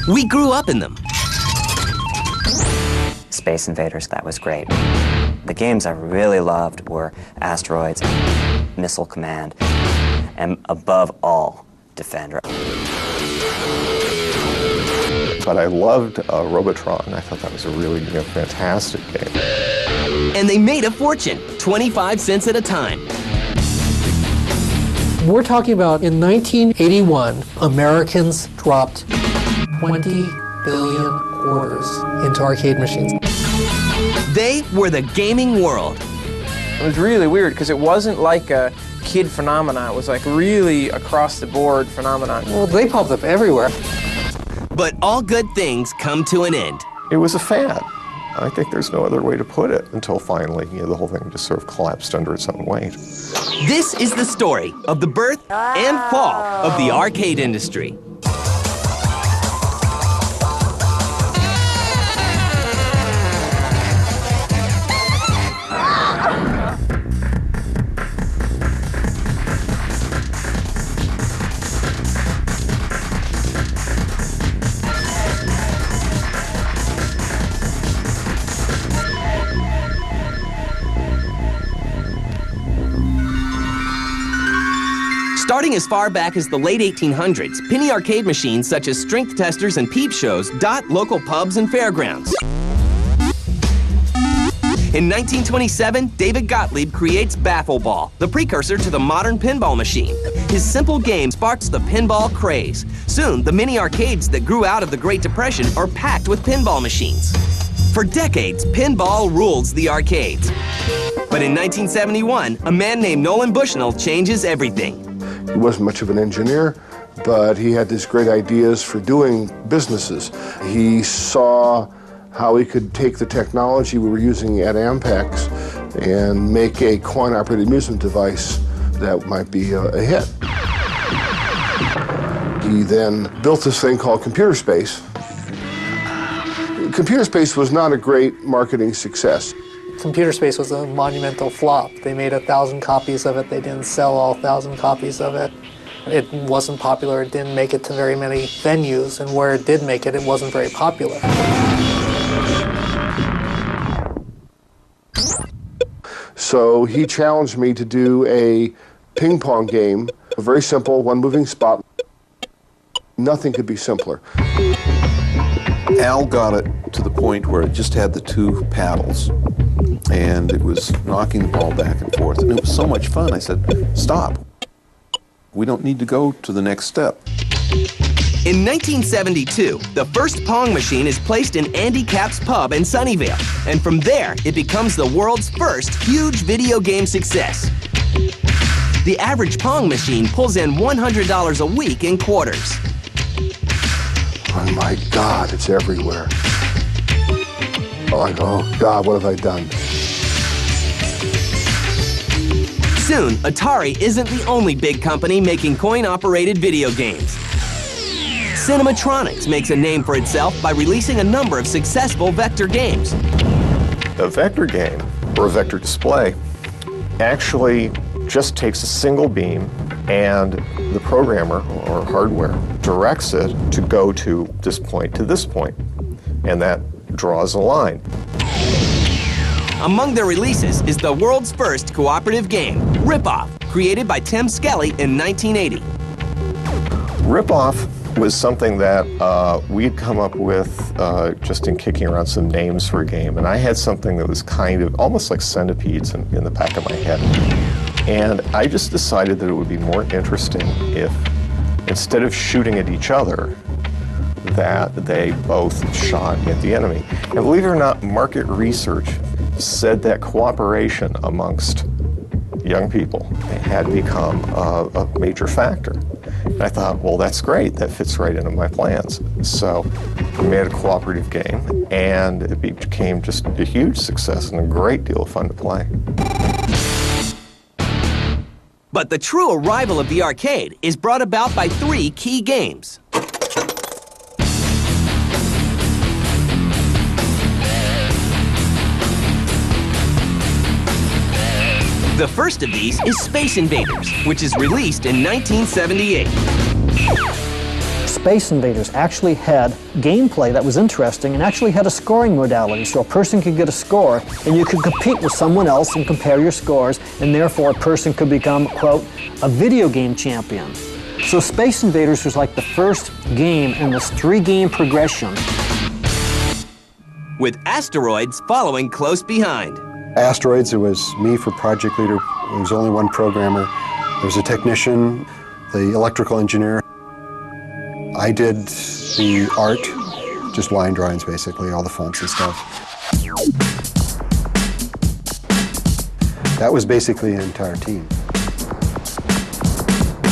We grew up in them. Space Invaders, that was great. The games I really loved were Asteroids, Missile Command, and above all, Defender. But I loved Robotron. I thought that was a really fantastic game. And they made a fortune, 25 cents at a time. We're talking about in 1981, Americans dropped 20 billion quarters into arcade machines. They were the gaming world. It was really weird because it wasn't like a kid phenomenon. It was like really across the board phenomenon. Well, they popped up everywhere. But all good things come to an end. It was a fad. I think there's no other way to put it until finally, the whole thing just sort of collapsed under its own weight. This is the story of the birth and fall of the arcade industry. Starting as far back as the late 1800s, penny arcade machines such as strength testers and peep shows dot local pubs and fairgrounds. In 1927, David Gottlieb creates Baffle Ball, the precursor to the modern pinball machine. His simple game sparks the pinball craze. Soon, the mini arcades that grew out of the Great Depression are packed with pinball machines. For decades, pinball rules the arcades. But in 1971, a man named Nolan Bushnell changes everything. He wasn't much of an engineer, but he had these great ideas for doing businesses. He saw how he could take the technology we were using at Ampex and make a coin-operated amusement device that might be a hit. He then built this thing called Computer Space. Computer Space was not a great marketing success. Computer Space was a monumental flop. They made 1,000 copies of it. They didn't sell all 1,000 copies of it. It wasn't popular. It didn't make it to very many venues, and where it did make it, it wasn't very popular. So he challenged me to do a ping pong game, a very simple, one moving spot. Nothing could be simpler. Al got it to the point where it just had the two paddles, and it was knocking the ball back and forth, and it was so much fun. I said, stop. We don't need to go to the next step. In 1972, the first Pong machine is placed in Andy Capp's pub in Sunnyvale, and from there, it becomes the world's first huge video game success. The average Pong machine pulls in $100 a week in quarters. Oh my God, it's everywhere. Oh God, what have I done? Soon, Atari isn't the only big company making coin-operated video games. Cinematronics makes a name for itself by releasing a number of successful vector games. A vector game, or a vector display, actually just takes a single beam and the programmer, or hardware, directs it to go to this point, and that draws a line. Among their releases is the world's first cooperative game, Rip-Off, created by Tim Skelly in 1980. Rip-Off was something that we had come up with just in kicking around some names for a game, and I had something that was kind of almost like centipedes in the back of my head. And I just decided that it would be more interesting if, instead of shooting at each other, that they both shot at the enemy. And believe it or not, market research said that cooperation amongst young people had become a major factor. And I thought, well, that's great. That fits right into my plans. So we made a cooperative game, and it became just a huge success and a great deal of fun to play. But the true arrival of the arcade is brought about by three key games. The first of these is Space Invaders, which is released in 1978. Space Invaders actually had gameplay that was interesting and actually had a scoring modality, so a person could get a score and you could compete with someone else and compare your scores, and therefore a person could become, quote, a video game champion. So Space Invaders was like the first game in this 3-game progression. With Asteroids following close behind. Asteroids, it was me for project leader. There was only one programmer. There was a technician, the electrical engineer. I did the art, just line drawings basically, all the fonts and stuff. That was basically an entire team.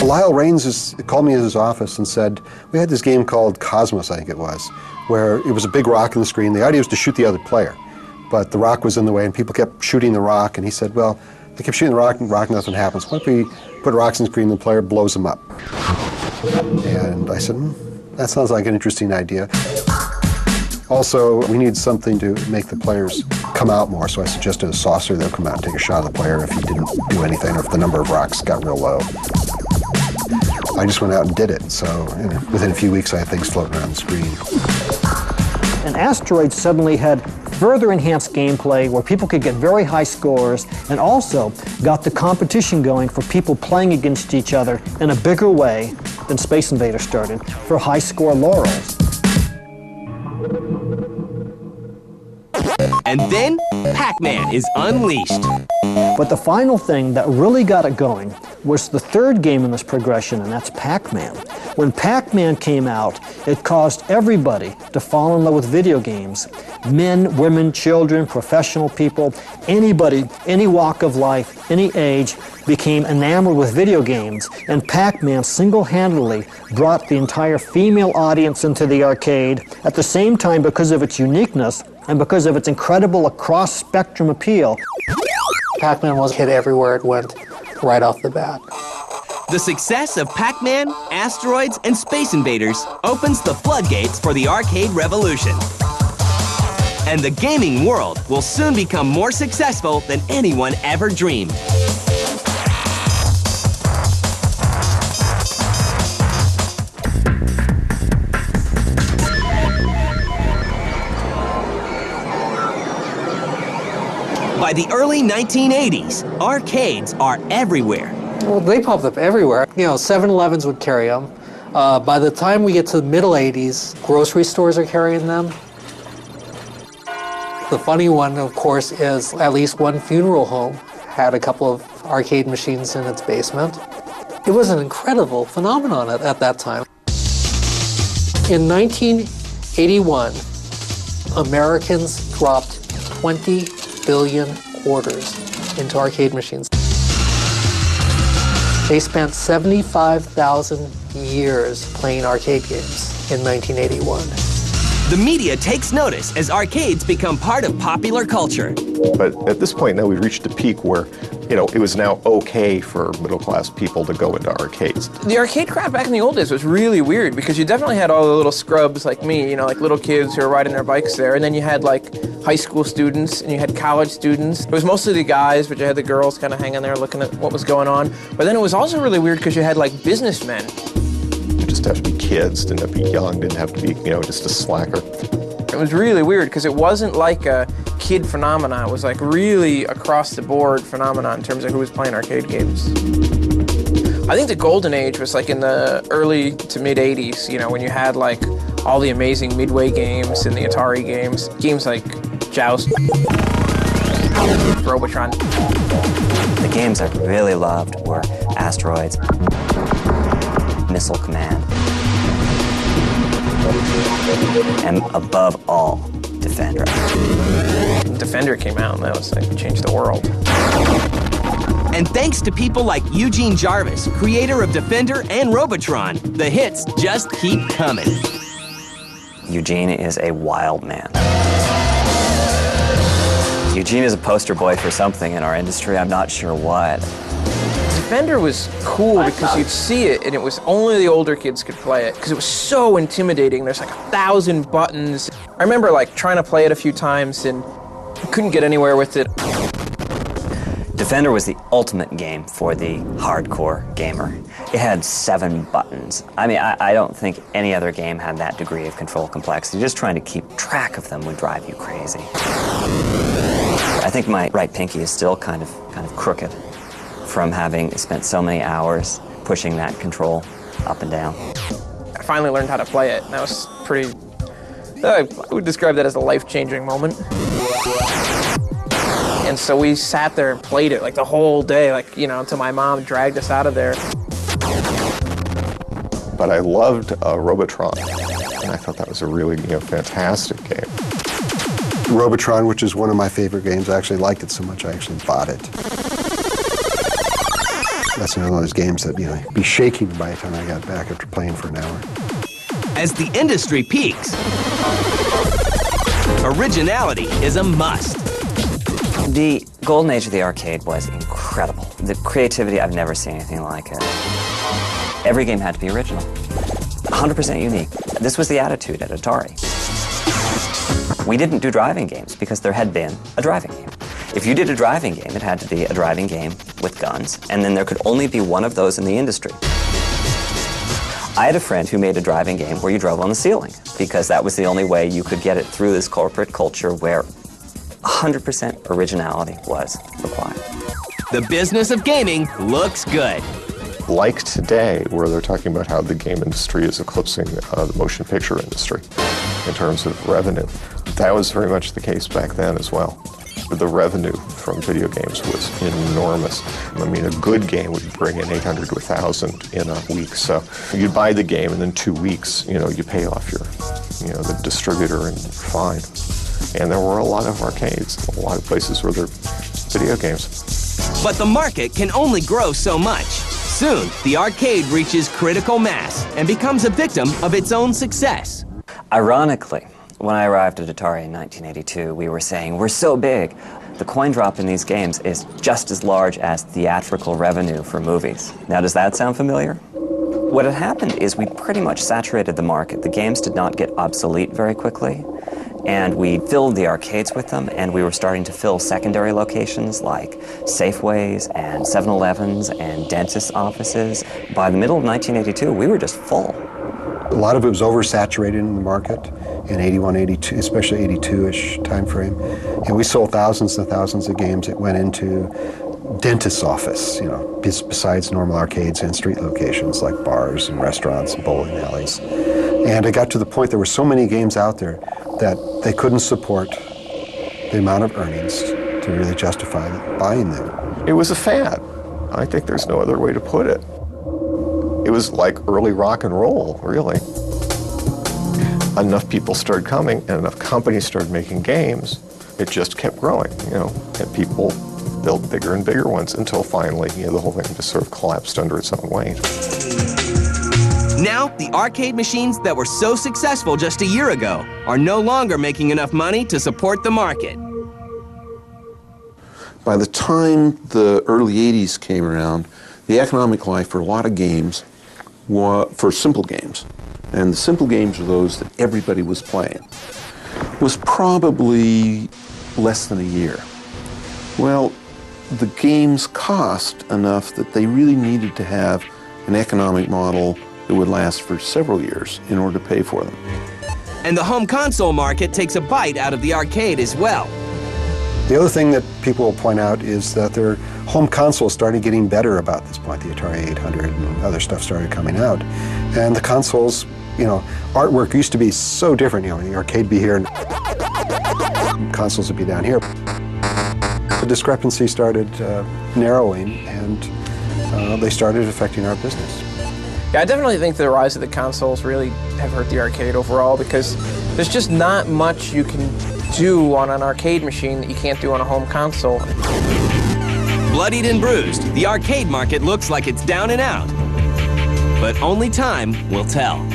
Lyle Raines called me in his office and said, we had this game called Cosmos, I think it was, where it was a big rock on the screen. The idea was to shoot the other player, but the rock was in the way and people kept shooting the rock, and he said, well, they kept shooting the rock and nothing happens. What if we put rocks on the screen and the player blows them up? And I said, that sounds like an interesting idea. Also, we need something to make the players come out more, so I suggested a saucer that would come out and take a shot of the player if he didn't do anything or if the number of rocks got real low. I just went out and did it, so within a few weeks I had things floating around the screen. And Asteroids suddenly had further enhanced gameplay where people could get very high scores, and also got the competition going for people playing against each other in a bigger way than Space Invaders started for high score laurels. And then Pac-Man is unleashed. But the final thing that really got it going was the third game in this progression, and that's Pac-Man. When Pac-Man came out, it caused everybody to fall in love with video games. Men, women, children, professional people, anybody, any walk of life, any age, became enamored with video games, and Pac-Man single-handedly brought the entire female audience into the arcade. At the same time, because of its uniqueness and because of its incredible across-spectrum appeal, Pac-Man was hit everywhere it went right off the bat. The success of Pac-Man, Asteroids, and Space Invaders opens the floodgates for the arcade revolution. And the gaming world will soon become more successful than anyone ever dreamed. By the early 1980s, arcades are everywhere. Well, they popped up everywhere. 7-Elevens would carry them. By the time we get to the middle 80s, grocery stores are carrying them. The funny one, of course, is at least one funeral home had a couple of arcade machines in its basement. It was an incredible phenomenon at that time. In 1981, Americans dropped 20 billion quarters into arcade machines. They spent 75,000 years playing arcade games in 1981. The media takes notice as arcades become part of popular culture. But at this point now we've reached a peak where, it was now okay for middle-class people to go into arcades. The arcade crowd back in the old days was really weird because you definitely had all the little scrubs like me, like little kids who were riding their bikes there, and then you had like high school students and you had college students. It was mostly the guys, but you had the girls kind of hanging there looking at what was going on. But then it was also really weird because you had like businessmen. You just have to be kids, didn't have to be young, didn't have to be, just a slacker. It was really weird because it wasn't like a kid phenomenon. It was like really across the board phenomenon in terms of who was playing arcade games. I think the golden age was like in the early to mid 80s, when you had like all the amazing Midway games and the Atari games. Games like Joust, Robotron. The games I really loved were Asteroids, Missile Command, and above all, Defender. Defender came out and that was like changed the world. And thanks to people like Eugene Jarvis, creator of Defender and Robotron, the hits just keep coming. Eugene is a wild man. Eugene is a poster boy for something in our industry, I'm not sure what. Defender was cool because you'd see it and it was only the older kids could play it because it was so intimidating. There's like 1,000 buttons. I remember like trying to play it a few times and couldn't get anywhere with it. Defender was the ultimate game for the hardcore gamer. It had 7 buttons. I mean, I don't think any other game had that degree of control complexity. Just trying to keep track of them would drive you crazy. I think my right pinky is still kind of crooked from having spent so many hours pushing that control up and down. I finally learned how to play it, and that was pretty... I would describe that as a life-changing moment. And so we sat there and played it like the whole day, like, you know, until my mom dragged us out of there. But I loved Robotron, and I thought that was a really, fantastic game. Robotron, which is one of my favorite games, I actually liked it so much I actually bought it. That's one of those games that, you'd be shaking by the time I got back after playing for an hour. As the industry peaks, originality is a must. The golden age of the arcade was incredible. The creativity, I've never seen anything like it. Every game had to be original, 100% unique. This was the attitude at Atari. We didn't do driving games because there had been a driving game. If you did a driving game, it had to be a driving game with guns, and then there could only be one of those in the industry. I had a friend who made a driving game where you drove on the ceiling, because that was the only way you could get it through this corporate culture where 100% originality was required. The business of gaming looks good. Like today, where they're talking about how the game industry is eclipsing the motion picture industry in terms of revenue. That was very much the case back then as well. The revenue from video games was enormous. I mean, a good game would bring in 800 to 1,000 in a week. So you'd buy the game, and in 2 weeks, you pay off your, the distributor, and you're fine. And there were a lot of arcades, a lot of places where there were video games. But the market can only grow so much. Soon, the arcade reaches critical mass and becomes a victim of its own success. Ironically, when I arrived at Atari in 1982, we were saying, we're so big. The coin drop in these games is just as large as theatrical revenue for movies. Now, does that sound familiar? What had happened is we pretty much saturated the market. The games did not get obsolete very quickly, and we filled the arcades with them, and we were starting to fill secondary locations like Safeways and 7-Elevens and dentist offices. By the middle of 1982, we were just full. A lot of it was oversaturated in the market in 81, 82, especially 82-ish time frame. And we sold thousands and thousands of games that went into dentist's office, besides normal arcades and street locations like bars and restaurants and bowling alleys. And it got to the point there were so many games out there that they couldn't support the amount of earnings to really justify buying them. It was a fad. I think there's no other way to put it. It was like early rock and roll, really. Enough people started coming and enough companies started making games, it just kept growing, and people built bigger and bigger ones until finally, the whole thing just sort of collapsed under its own weight. Now, the arcade machines that were so successful just a year ago are no longer making enough money to support the market. By the time the early 80s came around, the economic life for a lot of games, for simple games, and the simple games are those that everybody was playing, was probably less than a year. Well, the games cost enough that they really needed to have an economic model that would last for several years in order to pay for them. And the home console market takes a bite out of the arcade as well. The other thing that people will point out is that their home consoles started getting better about this point. The Atari 800 and other stuff started coming out. And the consoles, artwork used to be so different. The arcade would be here and consoles would be down here. The discrepancy started narrowing, and they started affecting our business. Yeah, I definitely think the rise of the consoles really have hurt the arcade overall, because there's just not much you can do on an arcade machine that you can't do on a home console. Bloodied and bruised, the arcade market looks like it's down and out. But only time will tell.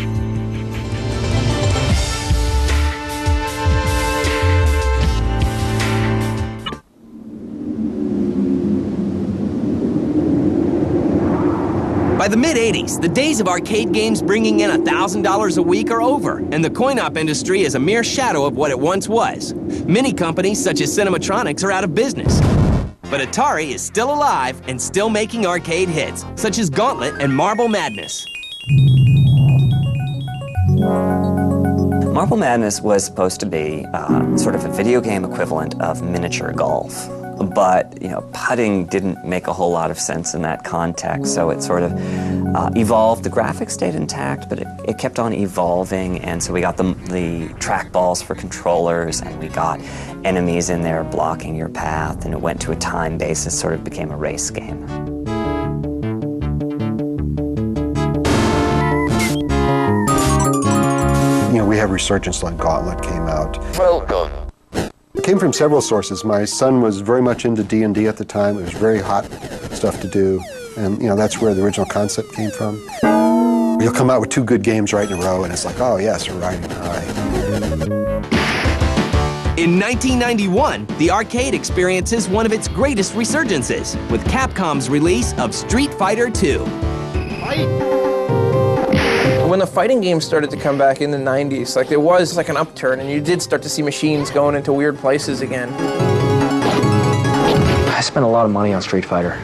By the mid-'80s, the days of arcade games bringing in $1,000 a week are over, and the coin-op industry is a mere shadow of what it once was. Many companies, such as Cinematronics, are out of business. But Atari is still alive and still making arcade hits, such as Gauntlet and Marble Madness. Marble Madness was supposed to be sort of a video game equivalent of miniature golf. But, putting didn't make a whole lot of sense in that context, so it sort of evolved. The graphics stayed intact, but it kept on evolving, and so we got the track balls for controllers, and we got enemies in there blocking your path, and it went to a time basis, sort of became a race game. We have Resurgence like Gauntlet came out. It came from several sources. My son was very much into D&D at the time. It was very hot stuff to do, and that's where the original concept came from. You'll come out with 2 good games right in a row, and it's like, oh yes, we're riding high. In 1991, the arcade experiences one of its greatest resurgences with Capcom's release of Street Fighter II. When the fighting games started to come back in the 90s, there was an upturn, and you did start to see machines going into weird places again. I spent a lot of money on Street Fighter.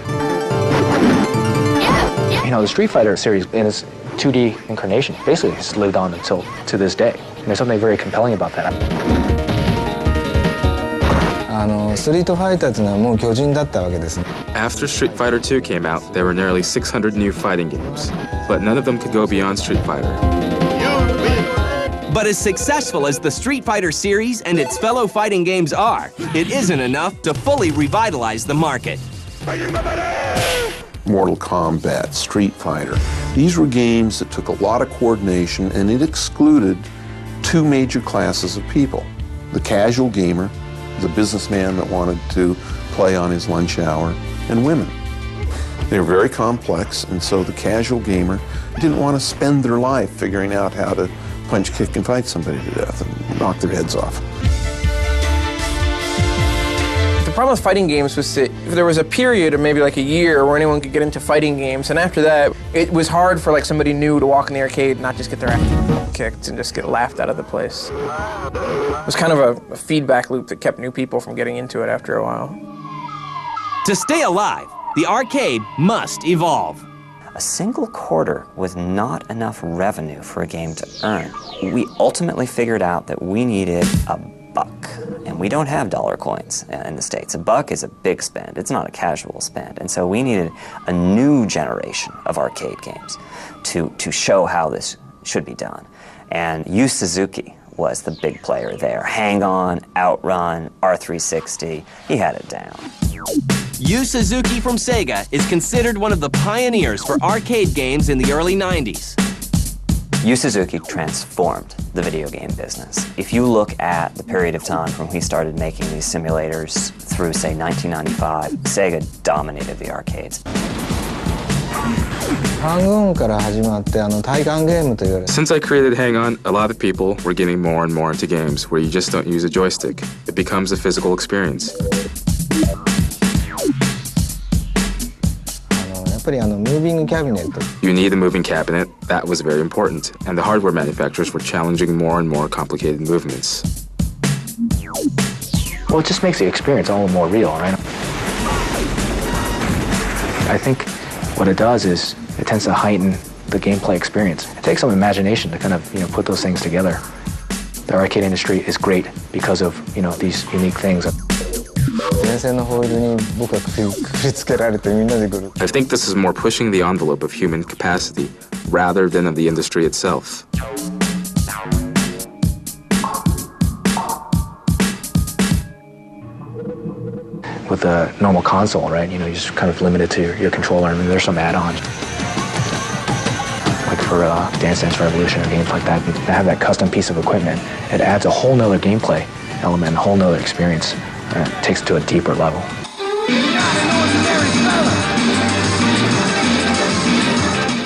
The Street Fighter series in its 2D incarnation basically has lived on until to this day. And there's something very compelling about that. After Street Fighter II came out, there were nearly 600 new fighting games, but none of them could go beyond Street Fighter. But as successful as the Street Fighter series and its fellow fighting games are, it isn't enough to fully revitalize the market. Mortal Kombat, Street Fighter. These were games that took a lot of coordination, and it excluded 2 major classes of people. The casual gamer, the businessman that wanted to play on his lunch hour, and women. They were very complex, and so the casual gamer didn't want to spend their life figuring out how to punch, kick, and fight somebody to death and knock their heads off. The problem with fighting games was that there was a period of maybe a year where anyone could get into fighting games, and after that, it was hard for somebody new to walk in the arcade and not just get their ass kicked and just get laughed out of the place. It was kind of a feedback loop that kept new people from getting into it after a while. To stay alive, the arcade must evolve. A single quarter was not enough revenue for a game to earn. We ultimately figured out that we needed a buck, and we don't have dollar coins in the States. A buck is a big spend, it's not a casual spend, and so we needed a new generation of arcade games to show how this should be done. And Yu Suzuki was the big player there. Hang On, Outrun, R360, he had it down. Yu Suzuki from Sega is considered one of the pioneers for arcade games in the early 90s. Yu Suzuki transformed the video game business. If you look at the period of time from when he started making these simulators through, say, 1995, Sega dominated the arcades. Since I created Hang On, a lot of people were getting more and more into games where you just don't use a joystick. It becomes a physical experience. You need a moving cabinet. That was very important. And the hardware manufacturers were challenging more and more complicated movements. Well, it just makes the experience all the more real, right? I think what it does is it tends to heighten the gameplay experience. It takes some imagination to kind of, put those things together. The arcade industry is great because of, these unique things. I think this is more pushing the envelope of human capacity rather than of the industry itself. With a normal console, right, you're just kind of limited to your controller, and there's some add-ons. Like for Dance Dance Revolution or games like that, to have that custom piece of equipment, it adds a whole nother gameplay element, a whole nother experience. It takes it to a deeper level.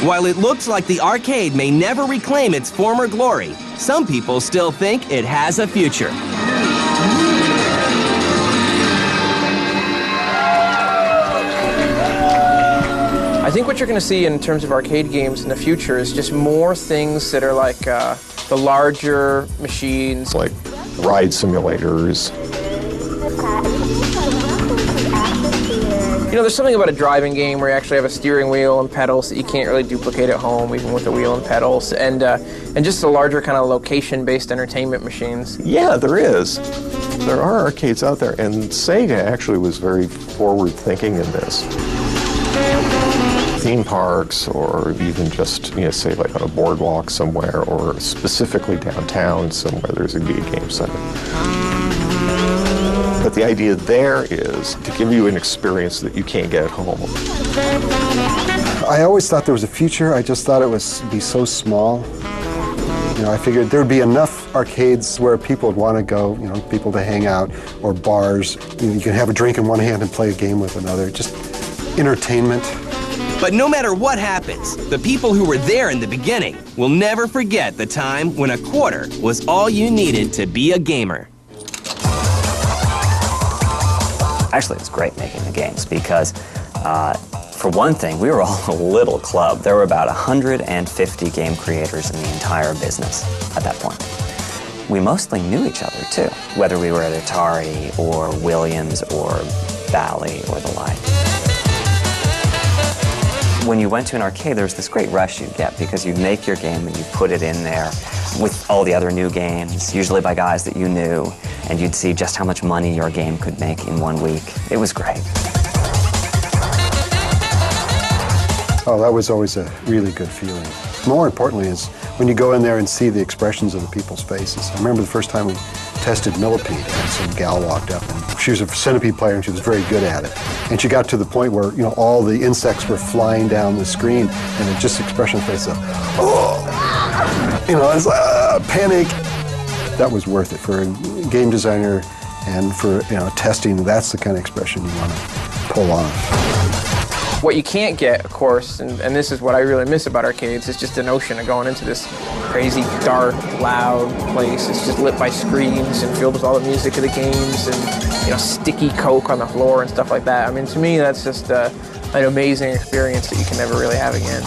While it looks like the arcade may never reclaim its former glory, some people still think it has a future. I think what you're going to see in terms of arcade games in the future is just more things that are like the larger machines. Like ride simulators. You know, there's something about a driving game where you actually have a steering wheel and pedals that you can't really duplicate at home, even with a wheel and pedals, and just the larger kind of location-based entertainment machines. Yeah, there is. There are arcades out there, and Sega actually was very forward-thinking in this. Theme parks, or even just, say like on a boardwalk somewhere, or specifically downtown somewhere, there's a video game center. But the idea there is to give you an experience that you can't get at home. I always thought there was a future. I just thought it would be so small. I figured there would be enough arcades where people would want to go, people to hang out, or bars. You can have a drink in one hand and play a game with another. Just entertainment. But no matter what happens, the people who were there in the beginning will never forget the time when a quarter was all you needed to be a gamer. Actually, it was great making the games because, for one thing, we were all a little club. There were about 150 game creators in the entire business at that point. We mostly knew each other, too, whether we were at Atari or Williams or Bally or the like. When you went to an arcade, there was this great rush you'd get because you'd make your game and you'd put it in there with all the other new games, usually by guys that you knew, and you'd see just how much money your game could make in 1 week. It was great. Oh, that was always a really good feeling. More importantly is when you go in there and see the expressions of the people's faces. I remember the first time we tested Millipede, and some gal walked up, and she was a centipede player, and she was very good at it. And she got to the point where, all the insects were flying down the screen, and it just expression face of, oh, it's panic. That was worth it for a game designer, and for testing. That's the kind of expression you want to pull off. What you can't get, of course, and this is what I really miss about arcades, is just the notion of going into this crazy, dark, loud place. It's just lit by screens and filled with all the music of the games and, sticky Coke on the floor and stuff like that. I mean, to me, that's just an amazing experience that you can never really have again.